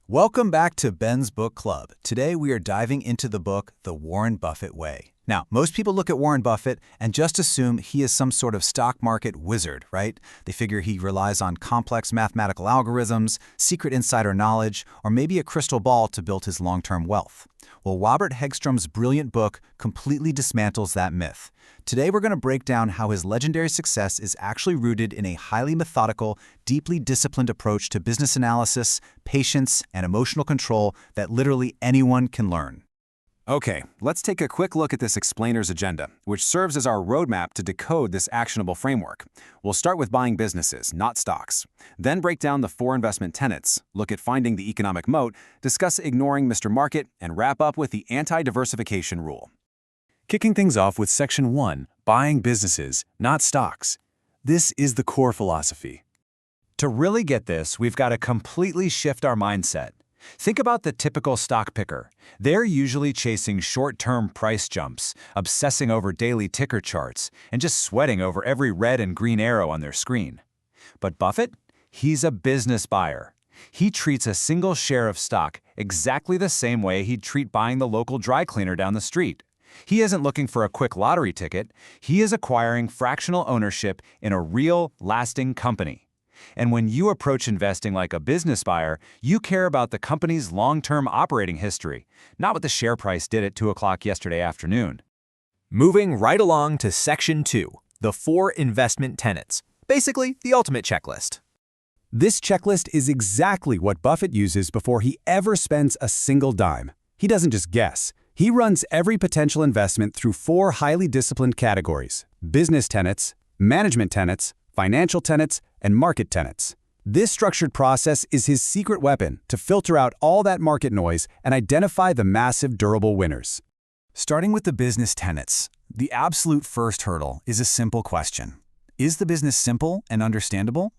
Welcome back to Ben's Book Club. Today we are diving into the book, The Warren Buffett Way. Now, most people look at Warren Buffett and just assume he is some sort of stock market wizard, right? They figure he relies on complex mathematical algorithms, secret insider knowledge, or maybe a crystal ball to build his long-term wealth. Well, Robert Hagstrom's brilliant book completely dismantles that myth. Today we're going to break down how his legendary success is actually rooted in a highly methodical, deeply disciplined approach to business analysis, patience, and emotional control that literally anyone can learn. Okay, let's take a quick look at this explainer's agenda, which serves as our roadmap to decode this actionable framework. We'll start with buying businesses, not stocks. Then break down the 4 investment tenets, look at finding the economic moat, discuss ignoring Mr. Market, and wrap up with the anti-diversification rule. Kicking things off with Section 1, buying businesses, not stocks. This is the core philosophy. To really get this, we've got to completely shift our mindset. Think about the typical stock picker. They're usually chasing short-term price jumps, obsessing over daily ticker charts, and just sweating over every red and green arrow on their screen. But Buffett? He's a business buyer. He treats a single share of stock exactly the same way he'd treat buying the local dry cleaner down the street. He isn't looking for a quick lottery ticket. He is acquiring fractional ownership in a real, lasting company. And when you approach investing like a business buyer, you care about the company's long-term operating history, not what the share price did at 2 o'clock yesterday afternoon. Moving right along to Section 2, the 4 investment tenets, basically the ultimate checklist. This checklist is exactly what Buffett uses before he ever spends a single dime. He doesn't just guess. He runs every potential investment through 4 highly disciplined categories: business tenets, management tenets, financial tenets, and market tenets. This structured process is his secret weapon to filter out all that market noise and identify the massive, durable winners. Starting with the business tenets, the absolute first hurdle is a simple question. Is the business simple and understandable?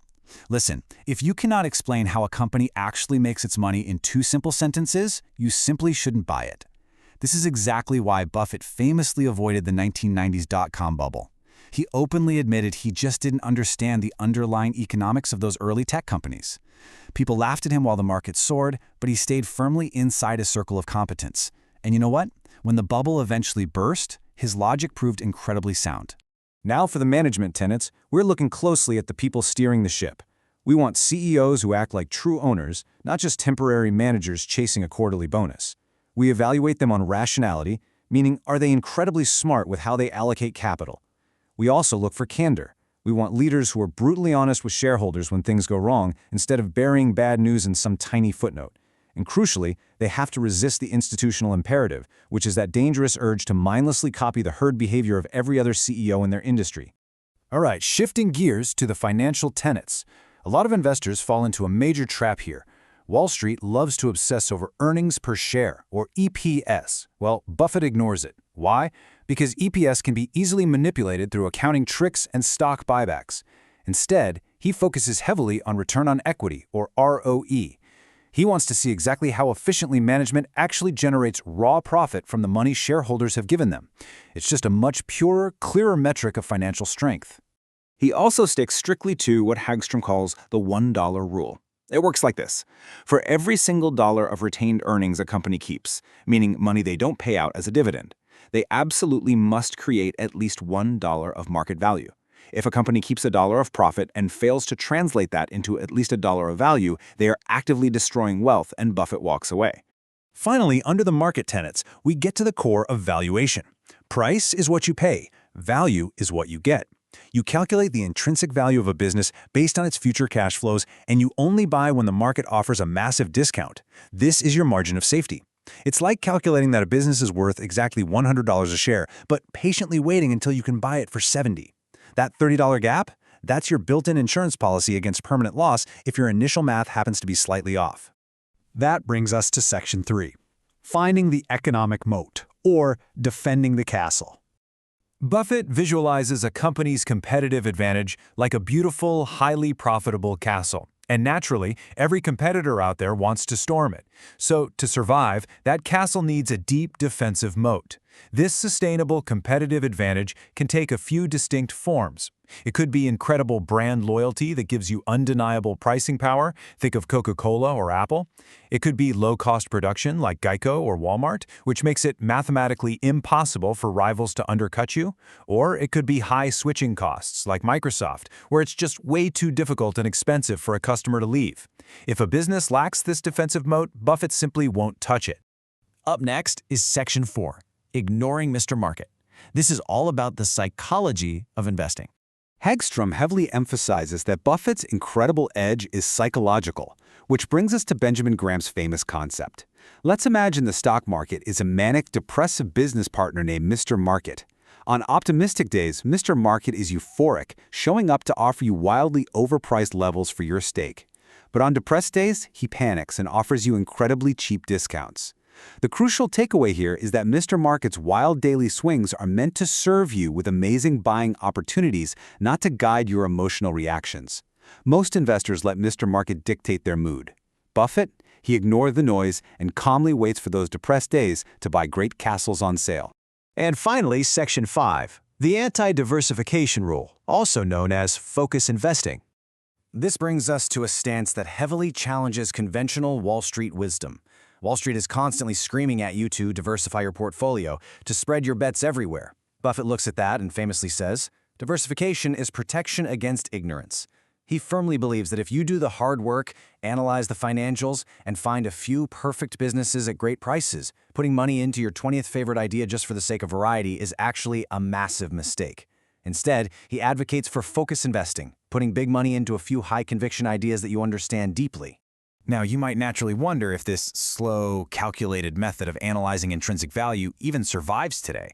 Listen, if you cannot explain how a company actually makes its money in 2 simple sentences, you simply shouldn't buy it. This is exactly why Buffett famously avoided the 1990s dot-com bubble. He openly admitted he just didn't understand the underlying economics of those early tech companies. People laughed at him while the market soared, but he stayed firmly inside his circle of competence. And you know what? When the bubble eventually burst, his logic proved incredibly sound. Now for the management tenets, we're looking closely at the people steering the ship. We want CEOs who act like true owners, not just temporary managers chasing a quarterly bonus. We evaluate them on rationality, meaning are they incredibly smart with how they allocate capital? We also look for candor. We want leaders who are brutally honest with shareholders when things go wrong instead of burying bad news in some tiny footnote. And crucially, they have to resist the institutional imperative, which is that dangerous urge to mindlessly copy the herd behavior of every other CEO in their industry. All right, shifting gears to the financial tenets. A lot of investors fall into a major trap here. Wall Street loves to obsess over earnings per share, or EPS. Well, Buffett ignores it. Why? Because EPS can be easily manipulated through accounting tricks and stock buybacks. Instead, he focuses heavily on return on equity, or ROE. He wants to see exactly how efficiently management actually generates raw profit from the money shareholders have given them. It's just a much purer, clearer metric of financial strength. He also sticks strictly to what Hagstrom calls the $1 rule. It works like this. For every single dollar of retained earnings a company keeps, meaning money they don't pay out as a dividend, they absolutely must create at least $1 of market value. If a company keeps $1 of profit and fails to translate that into at least $1 of value, they are actively destroying wealth, and Buffett walks away. Finally, under the market tenets, we get to the core of valuation. Price is what you pay. Value is what you get. You calculate the intrinsic value of a business based on its future cash flows, and you only buy when the market offers a massive discount. This is your margin of safety. It's like calculating that a business is worth exactly $100 a share, but patiently waiting until you can buy it for $70. That $30 gap? That's your built-in insurance policy against permanent loss if your initial math happens to be slightly off. That brings us to Section 3, finding the economic moat, or defending the castle. Buffett visualizes a company's competitive advantage like a beautiful, highly profitable castle. And naturally, every competitor out there wants to storm it. So, to survive, that castle needs a deep defensive moat. This sustainable competitive advantage can take a few distinct forms. It could be incredible brand loyalty that gives you undeniable pricing power. Think of Coca-Cola or Apple. It could be low-cost production like Geico or Walmart, which makes it mathematically impossible for rivals to undercut you. Or it could be high switching costs like Microsoft, where it's just way too difficult and expensive for a customer to leave. If a business lacks this defensive moat, Buffett simply won't touch it. Up next is Section 4, Ignoring Mr. Market. This is all about the psychology of investing. Hagstrom heavily emphasizes that Buffett's incredible edge is psychological, which brings us to Benjamin Graham's famous concept. Let's imagine the stock market is a manic, depressive business partner named Mr. Market. On optimistic days, Mr. Market is euphoric, showing up to offer you wildly overpriced levels for your stake. But on depressed days, he panics and offers you incredibly cheap discounts. The crucial takeaway here is that Mr. Market's wild daily swings are meant to serve you with amazing buying opportunities, not to guide your emotional reactions. Most investors let Mr. Market dictate their mood. Buffett, he ignores the noise and calmly waits for those depressed days to buy great castles on sale. And finally, Section 5, the anti-diversification rule, also known as focus investing. This brings us to a stance that heavily challenges conventional Wall Street wisdom. Wall Street is constantly screaming at you to diversify your portfolio, to spread your bets everywhere. Buffett looks at that and famously says, "Diversification is protection against ignorance." He firmly believes that if you do the hard work, analyze the financials, and find a few perfect businesses at great prices, putting money into your 20th favorite idea just for the sake of variety is actually a massive mistake. Instead, he advocates for focus investing, putting big money into a few high-conviction ideas that you understand deeply. Now, you might naturally wonder if this slow, calculated method of analyzing intrinsic value even survives today.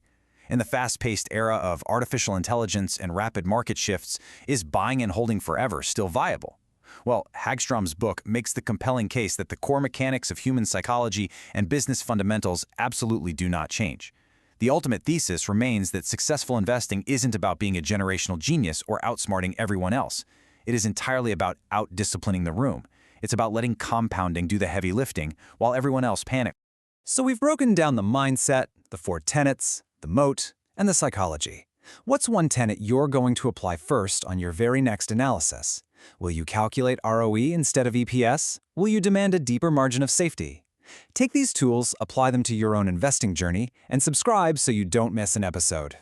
In the fast-paced era of artificial intelligence and rapid market shifts, is buying and holding forever still viable? Well, Hagstrom's book makes the compelling case that the core mechanics of human psychology and business fundamentals absolutely do not change. The ultimate thesis remains that successful investing isn't about being a generational genius or outsmarting everyone else. It is entirely about out-disciplining the room. It's about letting compounding do the heavy lifting while everyone else panics. So we've broken down the mindset, the 4 tenets, the moat, and the psychology. What's one tenet you're going to apply first on your very next analysis? Will you calculate ROE instead of EPS? Will you demand a deeper margin of safety? Take these tools, apply them to your own investing journey, and subscribe so you don't miss an episode.